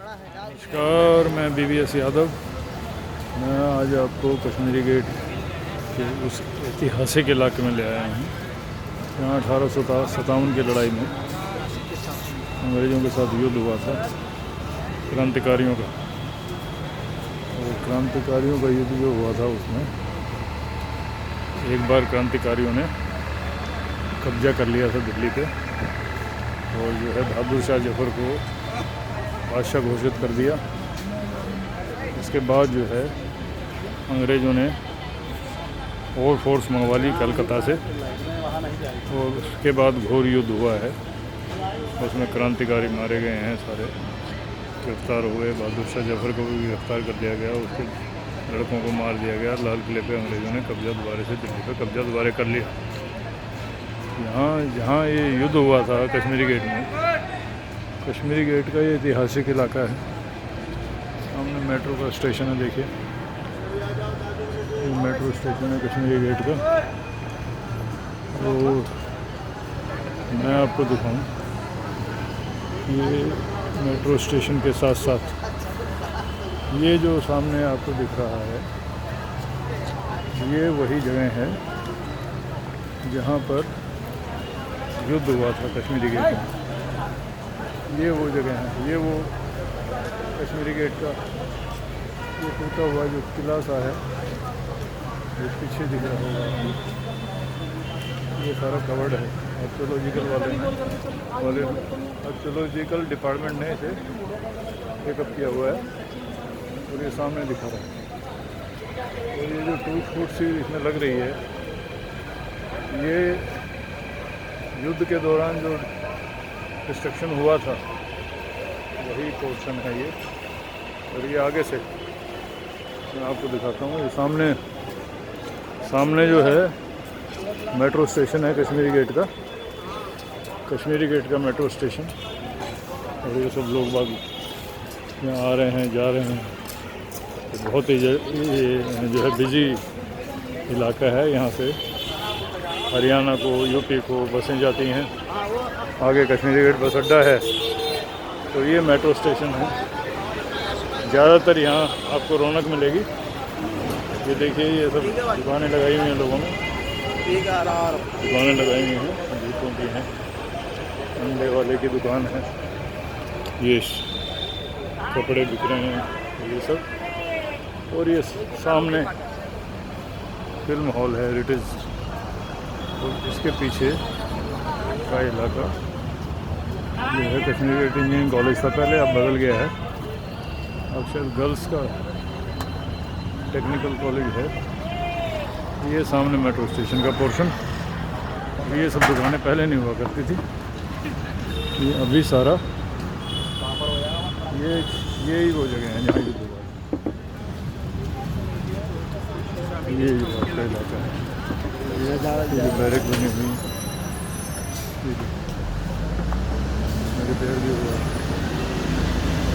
नमस्कार, मैं BVS यादव। मैं आज आपको कश्मीरी गेट के उस ऐतिहासिक इलाके में ले आया हूँ जहाँ 1857 की लड़ाई में अंग्रेज़ों के साथ युद्ध हुआ था, क्रांतिकारियों का। और क्रांतिकारियों का युद्ध जो हुआ था उसमें एक बार क्रांतिकारियों ने कब्जा कर लिया था दिल्ली पे और जो है बहादुर शाह जफर को बादशाह घोषित कर दिया। इसके बाद जो है अंग्रेज़ों ने और फोर्स मंगवा ली कलकत्ता से और उसके बाद घोर युद्ध हुआ है। उसमें क्रांतिकारी मारे गए हैं, सारे गिरफ्तार हुए। बहादुर शाह जफर को भी गिरफ्तार कर दिया गया, उसके लड़कों को मार दिया गया। लाल किले पे अंग्रेज़ों ने कब्जा दोबारा से दिल्ली पे कब्जा दोबारा कर लिया। यहाँ जहाँ ये युद्ध हुआ था कश्मीरी गेट में, कश्मीरी गेट का ये ऐतिहासिक इलाका है। सामने मेट्रो का स्टेशन है, देखिए ये मेट्रो स्टेशन है कश्मीरी गेट का। और मैं आपको दिखाऊं, ये मेट्रो स्टेशन के साथ साथ ये जो सामने आपको दिख रहा है, ये वही जगह है जहाँ पर युद्ध हुआ था कश्मीरी गेट में। ये वो जगह है, ये वो कश्मीरी गेट का ये टूटा हुआ जो किला सा है, ये पीछे दिख रहा होगा, ये सारा कवर्ड है। आर्कियोलॉजिकल वाले आर्कियोलॉजिकल डिपार्टमेंट ने इसे पिकअप किया हुआ है और ये सामने दिखा रहा है। और ये जो टूट फूट सी इसमें लग रही है, ये युद्ध के दौरान जो डिस्ट्रक्शन हुआ था वही पोर्शन है ये। और ये आगे से मैं आपको दिखाता हूँ, ये सामने जो है मेट्रो स्टेशन है कश्मीरी गेट का, कश्मीरी गेट का मेट्रो स्टेशन। और ये सब लोग बाग यहाँ आ रहे हैं, जा रहे हैं। तो बहुत ही ये जो है बिजी इलाका है। यहाँ से हरियाणा को, यूपी को बसें जाती हैं। आगे कश्मीरी गेट बस अड्डा है। तो ये मेट्रो स्टेशन है। ज़्यादातर यहाँ आपको रौनक मिलेगी। ये देखिए, ये सब दुकानें लगाई हुई हैं लोगों ने, दुकानें लगाई हुई हैं, जूतों की हैं, अंडे वाले की दुकान है, ये कपड़े बिक रहे हैं, ये सब। और ये सामने फिल्म हॉल है, हेरिटेज। और इसके पीछे का इलाका ये है कश्मीरी गेट इंजीनियरिंग कॉलेज था पहले, अब बदल गया है, अब शायद गर्ल्स का टेक्निकल कॉलेज है। ये सामने मेट्रो स्टेशन का पोर्शन। ये सब दुकानें पहले नहीं हुआ करती थी, ये अभी सारा ये ही वो जगह है जहाँ युद्ध हुआ। ये आपका इलाका है, ये बैरक बनी हुई, मेरे पैर भी हुआ।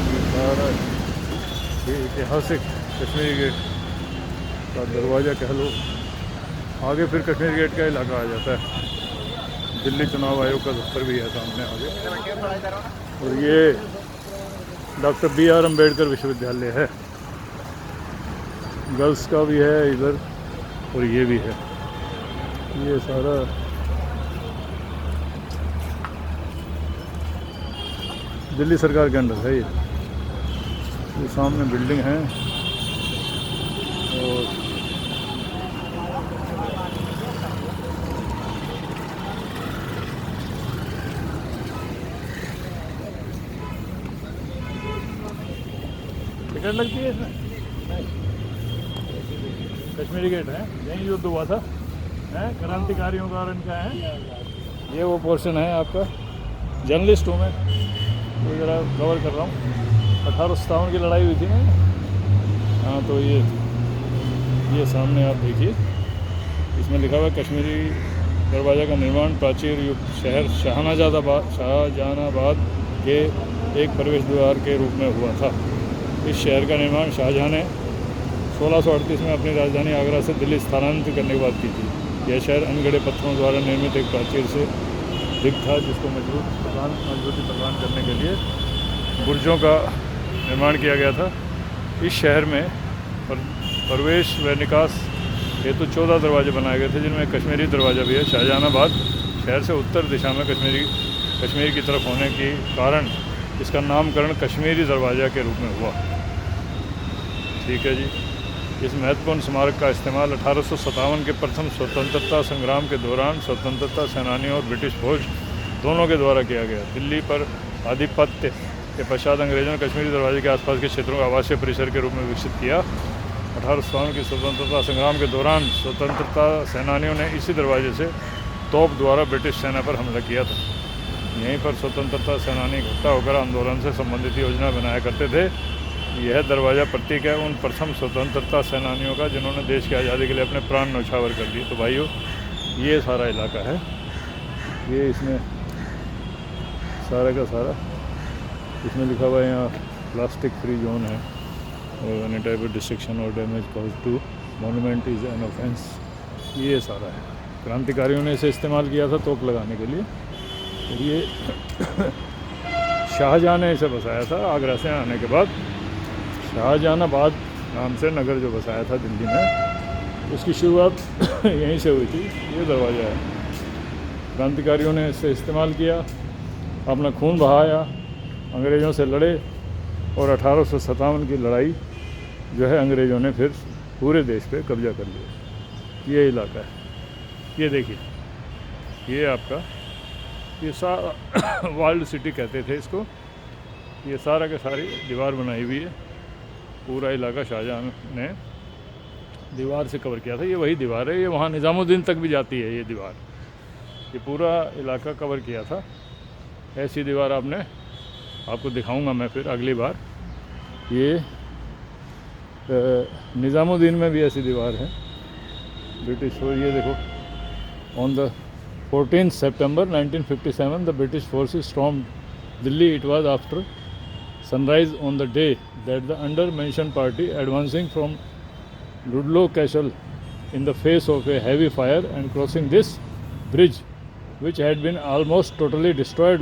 ये सारा ये ऐतिहासिक कश्मीरी गेट का दरवाज़ा कह लो। आगे फिर कश्मीरी गेट का इलाका आ जाता है। दिल्ली चुनाव आयोग का दफ्तर भी है सामने आगे। और ये डॉक्टर BR अम्बेडकर विश्वविद्यालय है, गर्ल्स का भी है इधर और ये भी है। ये सारा दिल्ली सरकार के अंदर है। ये सामने बिल्डिंग है और टिकट लगती है इसमें। कश्मीरी गेट है, यहीं युद्ध हुआ था, है क्रांतिकारियों का, इनका है। ये वो पोर्शन है आपका, जर्नलिस्ट हूँ मैं, तो ज़रा कवर कर रहा हूँ। 1857 की लड़ाई हुई थी ना। हाँ, तो ये सामने आप देखिए, इसमें लिखा हुआ है कश्मीरी दरवाज़ा का निर्माण प्राचीन युग शहर शाहजहानाबाद के एक प्रवेश द्वार के रूप में हुआ था। इस शहर का निर्माण शाहजहां ने 1638 में अपनी राजधानी आगरा से दिल्ली स्थानांतरित करने की बात की थी। यह शहर अनगढ़े पत्थरों द्वारा निर्मित एक प्राचीर से दिख था, जिसको मजबूती प्रदान करने के लिए बुर्जों का निर्माण किया गया था। इस शहर में प्रवेश व निकास हेतु 14 दरवाजे बनाए गए थे, जिनमें कश्मीरी दरवाज़ा भी है। शाहजहानाबाद शहर से उत्तर दिशा में कश्मीर की तरफ होने के कारण इसका नामकरण कश्मीरी दरवाज़ा के रूप में हुआ। ठीक है जी। इस महत्वपूर्ण स्मारक का इस्तेमाल 1857 के प्रथम स्वतंत्रता संग्राम के दौरान स्वतंत्रता सेनानियों और ब्रिटिश फौज दोनों के द्वारा किया गया। दिल्ली पर आधिपत्य के पश्चात अंग्रेज़ों ने कश्मीरी दरवाजे के आसपास के क्षेत्रों को आवासीय परिसर के रूप में विकसित किया। 1857 की स्वतंत्रता संग्राम के दौरान स्वतंत्रता सेनानियों ने इसी दरवाजे से तोप द्वारा ब्रिटिश सेना पर हमला किया था। यहीं पर स्वतंत्रता सेनानी इकट्ठा होकर आंदोलन से संबंधित योजना बनाया करते थे। यह दरवाज़ा प्रतीक है उन प्रथम स्वतंत्रता सेनानियों का जिन्होंने देश की आज़ादी के लिए अपने प्राण न्यौछावर कर दिए। तो भाइयों, ये सारा इलाका है, ये इसमें सारा का सारा इसमें लिखा हुआ है, यहाँ प्लास्टिक फ्री जोन है और एनी टाइप ऑफ डिस्ट्रक्शन और damage cause to monument is an offence. ये सारा है, क्रांतिकारियों ने इसे इस्तेमाल किया था तोप लगाने के लिए। और ये शाहजहाँ ने इसे बसाया था आगरा से आने के बाद। शाहजहानाबाद नाम से नगर जो बसाया था दिल्ली में, उसकी शुरुआत यहीं से हुई थी। ये दरवाज़ा है, क्रांतिकारियों ने इसे इस्तेमाल किया, अपना खून बहाया, अंग्रेज़ों से लड़े और 1857 की लड़ाई जो है अंग्रेज़ों ने फिर पूरे देश पे कब्जा कर लिया। ये इलाका है, ये देखिए, ये आपका ये सारा वर्ल्ड सिटी कहते थे इसको। ये सारा के सारी दीवार बनाई हुई है, पूरा इलाका शाहजहां ने दीवार से कवर किया था। ये वही दीवार है, ये वहाँ निज़ामुद्दीन तक भी जाती है ये दीवार। ये पूरा इलाका कवर किया था। ऐसी दीवार आपको दिखाऊंगा मैं फिर अगली बार। ये निज़ामुद्दीन में भी ऐसी दीवार है ब्रिटिश। और ये देखो, on the 14th September 1957 the British forces stormed Delhi. It was after sunrise on the day that the under mentioned party, advancing from Ludlow Castle in the face of a heavy fire and crossing this bridge, which had been almost totally destroyed,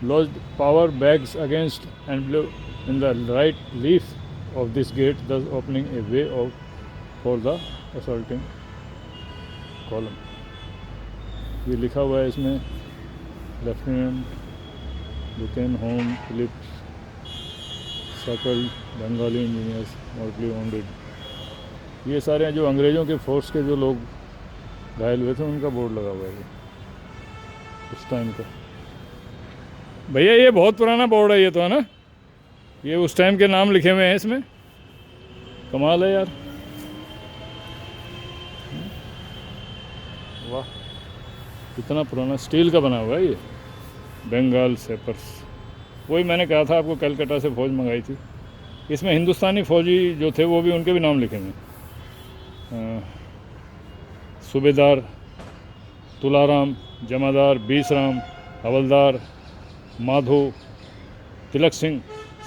lodged power bags against and blew in the right leaf of this gate, thus opening a way for the assaulting column. ये लिखा हुआ है इसमें, lieutenant बुकेन home Philips सकल Bengali engineers मोर्टली wounded. ये सारे जो अंग्रेज़ों के फोर्स के जो लोग घायल हुए थे उनका बोर्ड लगा हुआ है ये उस टाइम का। भैया ये बहुत पुराना बोर्ड है ये तो, है ना? ये उस टाइम के नाम लिखे हुए हैं इसमें, कमाल है यार, वाह, कितना पुराना स्टील का बना हुआ है ये। बंगाल सेपर्स, वही मैंने कहा था आपको, कलकत्ता से फ़ौज मंगाई थी। इसमें हिंदुस्तानी फ़ौजी जो थे वो भी, उनके भी नाम लिखे हैं। सूबेदार तुलाराम, जमादार बीसराम, हवलदार माधो, तिलक सिंह,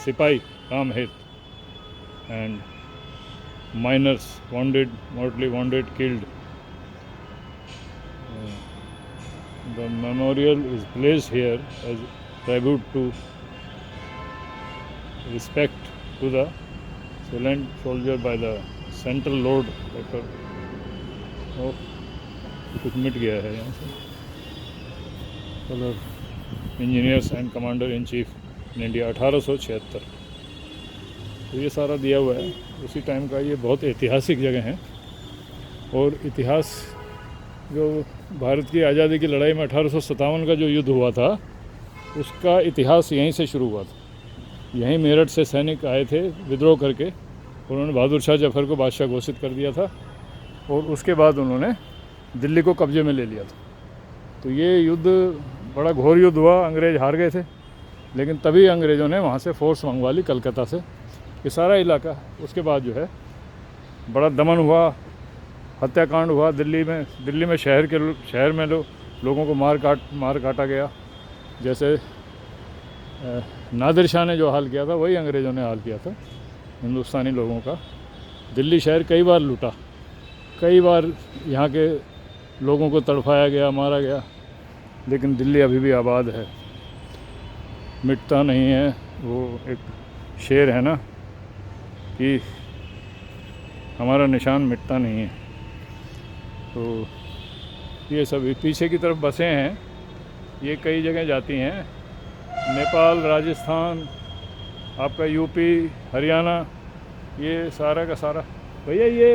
सिपाही Ramhet, and miners wounded, mortally wounded, killed. The memorial is placed here as tribute to respect to the fallen soldier by the Central Lord Dr. कुछ मिट गया है यहाँ से, colour engineers and commander in chief in India 1876। तो ये सारा दिया हुआ है उसी टाइम का। ये बहुत ऐतिहासिक जगह है और इतिहास जो भारत की आज़ादी की लड़ाई में 1857 का जो युद्ध हुआ था उसका इतिहास यहीं से शुरू हुआ था। यहीं मेरठ से सैनिक आए थे विद्रोह करके, उन्होंने बहादुर शाह जफ़र को बादशाह घोषित कर दिया था और उसके बाद उन्होंने दिल्ली को कब्जे में ले लिया था। तो ये युद्ध बड़ा घोर युद्ध हुआ, अंग्रेज़ हार गए थे, लेकिन तभी अंग्रेज़ों ने वहाँ से फोर्स मंगवा ली कलकत्ता से। ये सारा इलाका उसके बाद जो है बड़ा दमन हुआ, हत्याकांड हुआ दिल्ली में शहर में लोगों को मार काटा गया। जैसे नादिर शाह ने जो हाल किया था वही अंग्रेज़ों ने हाल किया था हिंदुस्तानी लोगों का। दिल्ली शहर कई बार लूटा, कई बार यहाँ के लोगों को तड़पाया गया, मारा गया, लेकिन दिल्ली अभी भी आबाद है, मिटता नहीं है। वो एक शेर है ना कि हमारा निशान मिटता नहीं है। तो ये सभी पीछे की तरफ बसें हैं, ये कई जगह जाती हैं, नेपाल, राजस्थान, आपका यूपी, हरियाणा, ये सारा का सारा। भैया ये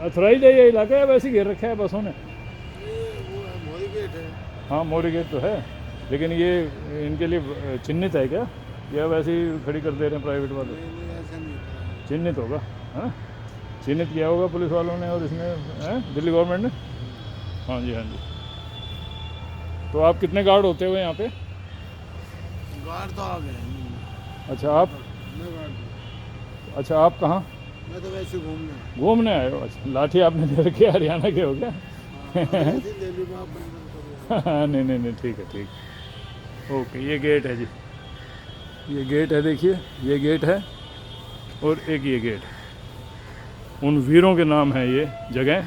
अथराइज है ये इलाका है, वैसे घेर रखा है बसों ने? मोरी गेट है। हाँ मोरी गेट तो है, लेकिन ये इनके लिए चिन्हित है क्या, या वैसे ही खड़ी कर दे रहे हैं प्राइवेट वाले? ऐसा नहीं चिन्हित होगा, है ना? चिन्हित किया होगा पुलिस वालों ने और इसने, दिल्ली गवर्नमेंट ने। हाँ जी हाँ जी। तो आप कितने गार्ड होते हुए यहाँ पे? गार्ड तो आ गए। अच्छा आप, मैं गार्ड अच्छा आप कहाँ मैं तो वैसे घूमने आए हो? अच्छा लाठी आपने ले रखी है, हरियाणा के हो क्या? दिल्ली में आप बंद कर नहीं नहीं नहीं, ठीक है ठीक। ओके ये गेट है जी, ये गेट है, देखिए ये गेट है और एक ये गेट। उन वीरों के नाम है ये जगह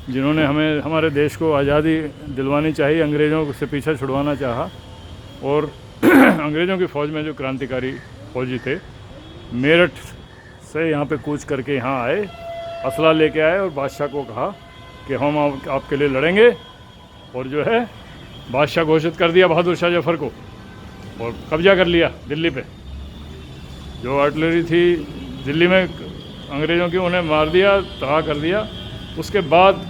जिन्होंने हमें, हमारे देश को आज़ादी दिलवानी चाहिए, अंग्रेज़ों से पीछा छुड़वाना चाहा। और अंग्रेज़ों की फ़ौज में जो क्रांतिकारी फौजी थे, मेरठ से यहाँ पे कूच करके यहाँ आए, असला लेके आए और बादशाह को कहा कि हम आपके लिए लड़ेंगे, और जो है बादशाह घोषित कर दिया बहादुर शाह जफर को, और कब्जा कर लिया दिल्ली पे। जो आर्टिलरी थी दिल्ली में अंग्रेज़ों की, उन्हें मार दिया, तबाह कर दिया। उसके बाद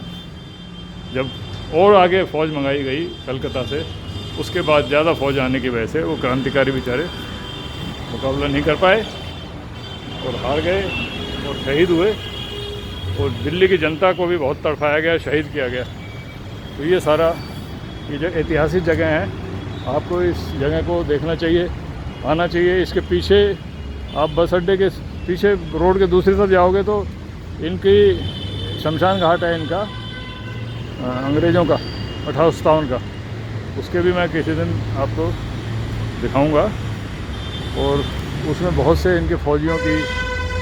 जब और आगे फ़ौज मंगाई गई कलकत्ता से, उसके बाद ज़्यादा फ़ौज आने की वजह से वो क्रांतिकारी बेचारे मुकाबला नहीं कर पाए और हार गए और शहीद हुए, और दिल्ली की जनता को भी बहुत तड़पाया गया, शहीद किया गया। तो ये सारा, ये जो ऐतिहासिक जगह है, आपको इस जगह को देखना चाहिए, आना चाहिए। इसके पीछे आप बस अड्डे के पीछे रोड के दूसरी तरफ जाओगे तो इनकी शमशान घाट है, इनका अंग्रेज़ों का 1857 का, उसके भी मैं किसी दिन आपको दिखाऊंगा। और उसमें बहुत से इनके फ़ौजियों की,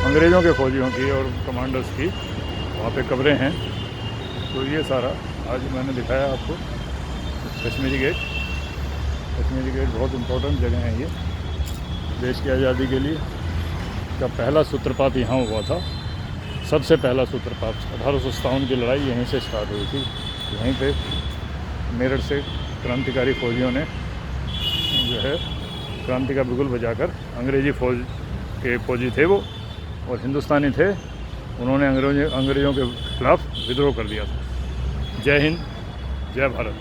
अंग्रेज़ों के फ़ौजियों की और कमांडर्स की वहाँ पे कब्रें हैं। तो ये सारा आज मैंने दिखाया आपको कश्मीरी गेट। कश्मीरी गेट बहुत इम्पोर्टेंट जगह है ये, देश की आज़ादी के लिए का पहला सूत्रपात यहाँ हुआ था। सबसे पहला सूत्रपात 1857 की लड़ाई यहीं से स्टार्ट हुई थी। यहीं पे मेरठ से क्रांतिकारी फौजियों ने जो है क्रांति का बिगुल बजाकर, अंग्रेज़ी फ़ौज के फौजी थे वो और हिंदुस्तानी थे, उन्होंने अंग्रेज़ों के ख़िलाफ़ विद्रोह कर दिया था। जय हिंद, जय भारत।